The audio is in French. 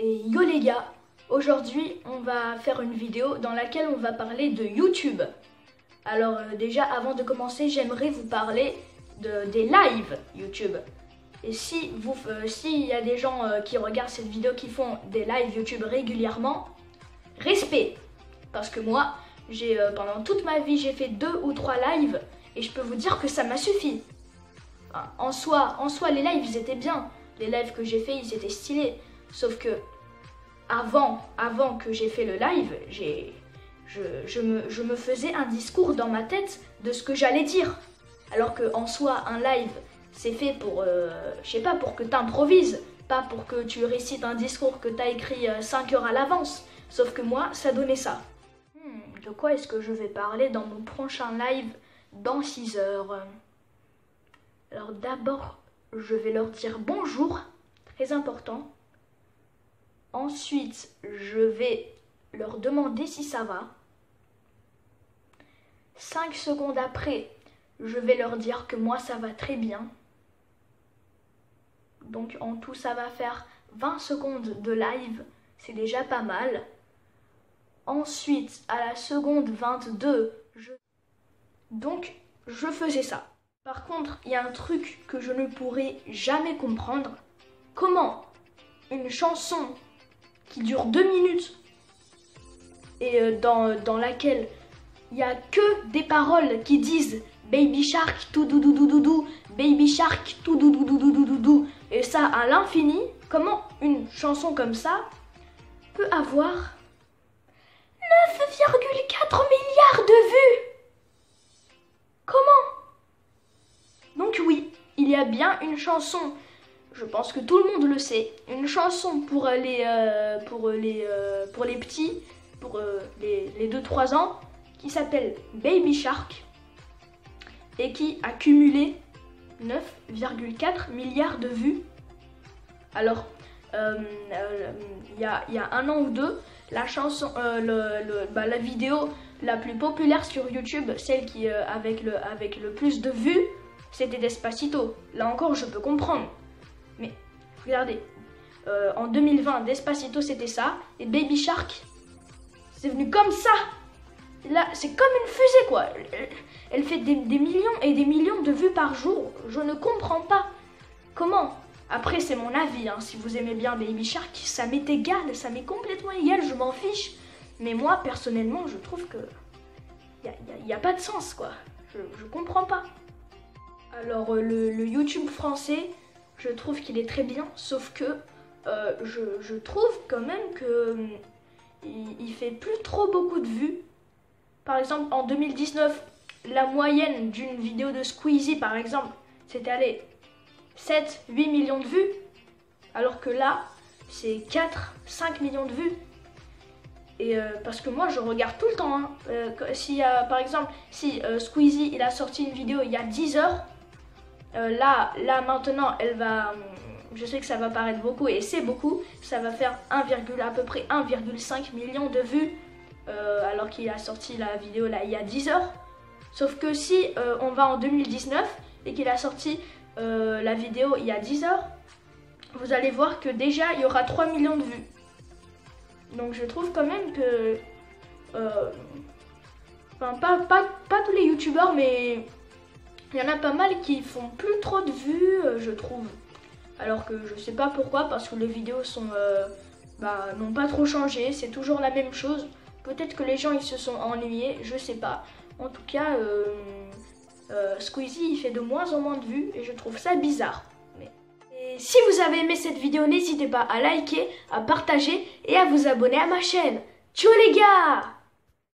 Et yo les gars, aujourd'hui on va faire une vidéo dans laquelle on va parler de YouTube. Alors déjà avant de commencer, j'aimerais vous parler des lives YouTube. Et s'il y a des gens qui regardent cette vidéo qui font des lives YouTube régulièrement, respect. Parce que moi, pendant toute ma vie, j'ai fait 2 ou 3 lives et je peux vous dire que ça m'a suffi. En soi, les lives, ils étaient bien. Les lives que j'ai fait, ils étaient stylés. Sauf que avant que j'ai fait le live, je me faisais un discours dans ma tête de ce que j'allais dire. Alors qu'en soi, un live, c'est fait pour, je sais pas, pour que tu improvises, pas pour que tu récites un discours que tu as écrit 5 heures à l'avance. Sauf que moi, ça donnait ça. De quoi est-ce que je vais parler dans mon prochain live dans 6 heures? Alors d'abord, je vais leur dire bonjour, très important. Ensuite, je vais leur demander si ça va. 5 secondes après, je vais leur dire que moi ça va très bien. Donc en tout, ça va faire 20 secondes de live, c'est déjà pas mal. Ensuite, à la seconde 22, donc je faisais ça. Par contre, il y a un truc que je ne pourrai jamais comprendre. Comment une chanson qui dure 2 minutes et dans laquelle il n'y a que des paroles qui disent Baby Shark tout doudou doudou, Baby Shark tout doudou doudou doudou, et ça à l'infini, comment une chanson comme ça peut avoir 9,4 milliards de vues? Comment? Donc oui, il y a bien une chanson, je pense que tout le monde le sait, une chanson pour les petits, pour les 2-3 ans, qui s'appelle Baby Shark et qui a cumulé 9,4 milliards de vues. Alors, il y a 1 an ou 2, la chanson, la vidéo la plus populaire sur YouTube, celle qui avec le plus de vues, c'était Despacito. Là encore, je peux comprendre. Mais regardez, en 2020, Despacito c'était ça, et Baby Shark, c'est venu comme ça. Là, c'est comme une fusée quoi. Elle fait des millions et des millions de vues par jour. Je ne comprends pas. Comment? Après, c'est mon avis, hein. Si vous aimez bien Baby Shark, ça m'est égal, ça m'est complètement égal, je m'en fiche. Mais moi, personnellement, je trouve que y a pas de sens, quoi. Je comprends pas. Alors, le YouTube français, je trouve qu'il est très bien, sauf que je trouve quand même que il fait plus trop beaucoup de vues. Par exemple, en 2019, la moyenne d'une vidéo de Squeezie, par exemple, c'était allé 7-8 millions de vues, alors que là, c'est 4-5 millions de vues. Et parce que moi, je regarde tout le temps. Hein. Par exemple, si Squeezie, il a sorti une vidéo il y a 10 heures, là maintenant, elle va... je sais que ça va paraître beaucoup, et c'est beaucoup. Ça va faire à peu près 1,5 million de vues, alors qu'il a sorti la vidéo là il y a 10 heures. Sauf que si on va en 2019 et qu'il a sorti la vidéo il y a 10 heures, vous allez voir que déjà il y aura 3 millions de vues. Donc je trouve quand même que pas tous les youtubeurs, mais il y en a pas mal qui font plus trop de vues, je trouve. Alors que je sais pas pourquoi, parce que les vidéos sont n'ont pas trop changé, c'est toujours la même chose. Peut-être que les gens ils se sont ennuyés, je sais pas. En tout cas, Squeezie il fait de moins en moins de vues et je trouve ça bizarre. Et si vous avez aimé cette vidéo, n'hésitez pas à liker, à partager et à vous abonner à ma chaîne. Ciao les gars!